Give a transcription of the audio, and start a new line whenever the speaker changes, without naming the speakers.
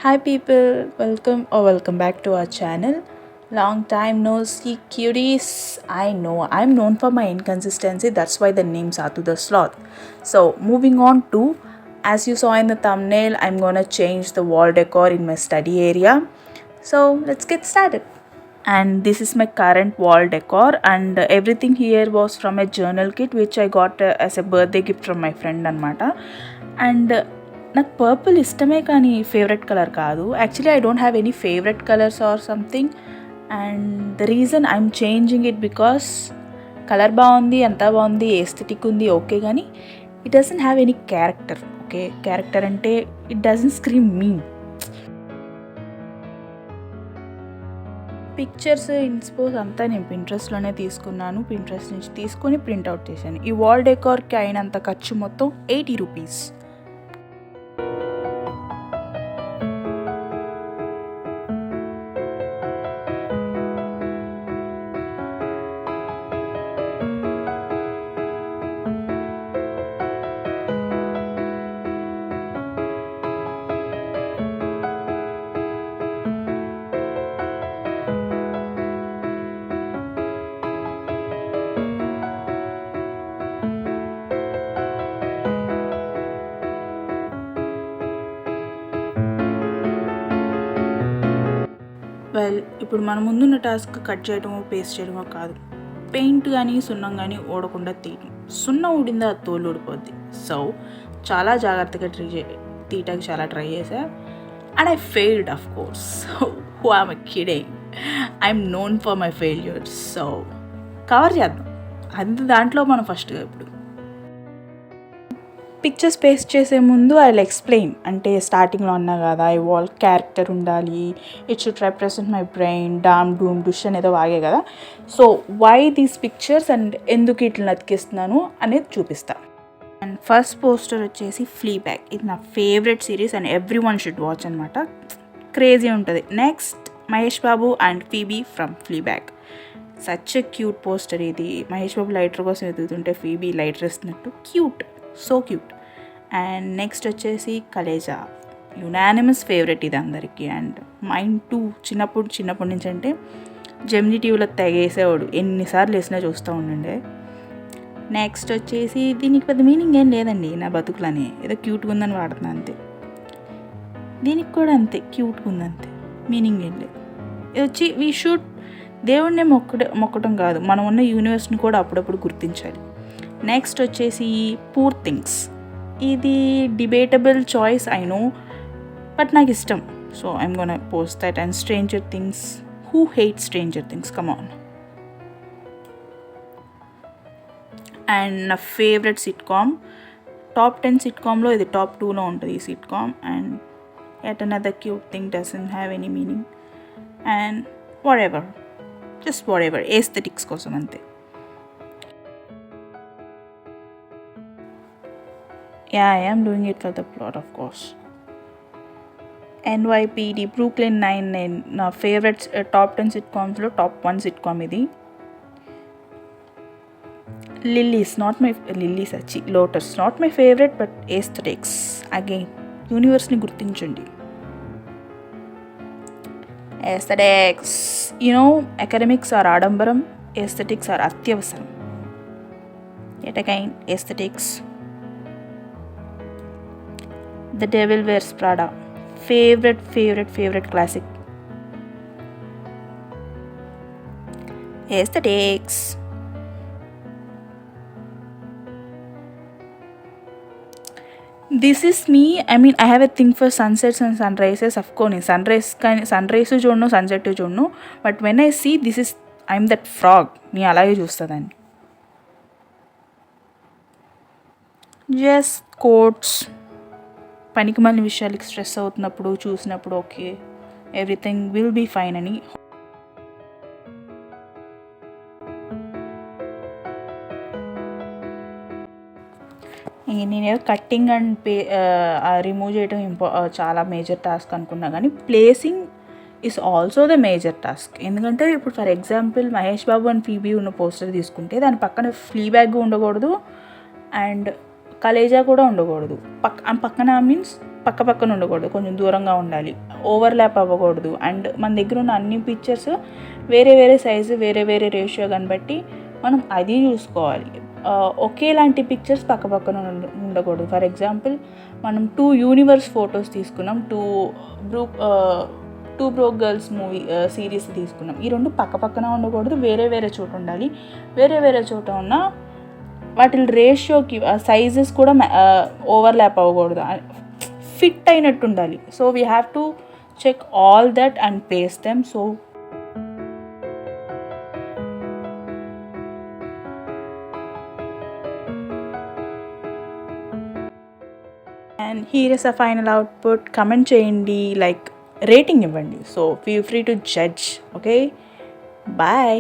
Hi people, welcome back to our channel. Long time no see cuties. I know I'm known for my inconsistency, that's why the name Satu the Sloth. So moving on to, as you saw in the thumbnail, I'm gonna change the wall decor in my study area. So let's get started. And this is my current wall decor, and everything here was from a journal kit which I got as a birthday gift from my friend anamata. And నాకు purple ఇష్టమే కానీ favourite colour కాదు. Actually I don't have any favourite colours or something. And the reason I'm changing it because colour బాగుంది, అంతా బాగుంది, aesthetic ఉంది, okay, కానీ it doesn't have any character. Okay, character అంటే it doesn't scream me. Pictures inspos అంతా నేను పింట్రెస్ట్లోనే తీసుకున్నాను. Pinterest నుంచి తీసుకొని ప్రింట్అవుట్ చేశాను. ఈ వాల్ డెకార్కి అయినంత ఖర్చు మొత్తం 80 రూపీస్. ఇప్పుడు మన ముందున్న టాస్క్ కట్ చేయడమో పేస్ట్ చేయడమో కాదు, పెయింట్ కానీ సున్నం కానీ ఓడకుండా తీయడం. సున్నం ఊడిందా తోలు ఊడిపోద్ది. సో చాలా జాగ్రత్తగా తీయటానికి చాలా ట్రై చేశా. And I failed of course. Who am kidding, I'm known for my failures. So cover చేద్దాం. అది దాంట్లో మనం ఫస్ట్గా ఇప్పుడు పిక్చర్స్ పేస్ట్ చేసే ముందు ఐ విల్ ఎక్స్ప్లెయిన్. అంటే స్టార్టింగ్లో అన్నా కదా, ఈ వాల్ క్యారెక్టర్ ఉండాలి, it should represent my brain, డామ్ డూమ్ డుష్ అనేదో వాగే కదా. So why these pictures and ఎందుకు ఇట్లా నతికిస్తున్నాను అనేది చూపిస్తా. అండ్ ఫస్ట్ పోస్టర్ వచ్చేసి ఫ్లీబ్యాగ్. ఇది నా favourite series and every one should watch అనమాట. క్రేజీ ఉంటుంది. Next Mahesh Babu and Phoebe from Fleabag. Such a cute poster ఇది. మహేష్ బాబు లైటర్ కోసం ఎదుగుతుంటే ఫీబీ లైటర్ ఇస్తున్నట్టు cute, so cute. And next వచ్చేసి కలేజా. యునానిమస్ ఫేవరెట్ ఇది అందరికీ. And mind too. చిన్నప్పటి నుంచి అంటే జెమినీ టీవీలో తెగేసేవాడు, ఎన్నిసార్లు వేసినా చూస్తూ ఉండండి. నెక్స్ట్ వచ్చేసి దీనికి పెద్ద మీనింగ్ ఏం లేదండి, నా బతుకులని ఏదో క్యూట్గా ఉందని వాడుతున్నా అంతే. దీనికి కూడా అంతే, క్యూట్గా ఉందంతే, మీనింగ్ ఏం లేదు. ఇది వచ్చి వీ షుడ్ దేవుడినే మొక్కడం కాదు, మనం ఉన్న యూనివర్స్ని కూడా అప్పుడప్పుడు గుర్తించాలి. నెక్స్ట్ వచ్చేసి పూర్ థింగ్స్. ఇది debatable choice I know, but నాకు ఇష్టం. So I'm gonna post that. And stranger things. Who hate stranger things, come on. And నా ఫేవరెట్ సిట్కామ్, టాప్ 10 సిట్కామ్లో ఇది టాప్ 2లో ఉంటుంది ఈ sitcom. And at another cute thing doesn't have any meaning. And what ever aesthetics కోసం అంతే. Yeah, I am doing it for the plot, of course. NYPD, Brooklyn Nine-Nine, నా favourite top 10 సిట్కామ్స్లో top 1 sitcom ఇది. Lotus not my favourite, but aesthetics again యూనివర్స్ని గుర్తించండి. Aesthetics, academics are ఆడంబరం, aesthetics are అత్యవసరం. Yet again, aesthetics. The Devil Wears Prada. Favorite classic. Aesthetics. This is me. I mean, I have a thing for sunsets and sunrises. Of course, sunrise చూడను, sunset చూడను. But when I see this is, I'm that frog. నేను అలాగే చూస్తుందండి. Just quotes. పనికి మళ్ళీ విషయాలకి stress అవుతున్నప్పుడు చూసినప్పుడు okay, everything will be fine అని. నేను కట్టింగ్ అండ్ రిమూవ్ చేయడం చాలా మేజర్ టాస్క్ అనుకున్నా, కానీ placing is also the major task. ఎందుకంటే ఇప్పుడు for example Mahesh Babu and Phoebe ఉన్న పోస్టర్ తీసుకుంటే దాని పక్కన ఫ్లీబ్యాగ్ ఉండకూడదు అండ్ కలేజా కూడా ఉండకూడదు. పక్కన మీన్స్ పక్క పక్కన ఉండకూడదు, కొంచెం దూరంగా ఉండాలి, ఓవర్లాప్ అవ్వకూడదు. అండ్ మన దగ్గర ఉన్న అన్ని పిక్చర్స్ వేరే వేరే సైజు, వేరే వేరే రేషియో కనబట్టి మనం అది చూసుకోవాలి. ఒకేలాంటి పిక్చర్స్ పక్క పక్కన ఉండకూడదు. ఫర్ ఎగ్జాంపుల్ మనం 2 యూనివర్స్ ఫొటోస్ తీసుకున్నాం, two broke girls movie series తీసుకున్నాం. ఈ 2 పక్క పక్కన ఉండకూడదు, వేరే వేరే చోట ఉండాలి. వేరే వేరే చోట ఉన్న వాటి రేషియోకి సైజెస్ కూడా ఓవర్లాప్ అవ్వకూడదు, ఫిట్ అయినట్టు ఉండాలి. So we have to check all that and paste them. So and here is a final output. Comment చేయండి, లైక్ రేటింగ్ ఇవ్వండి. So feel free to judge. Okay, bye.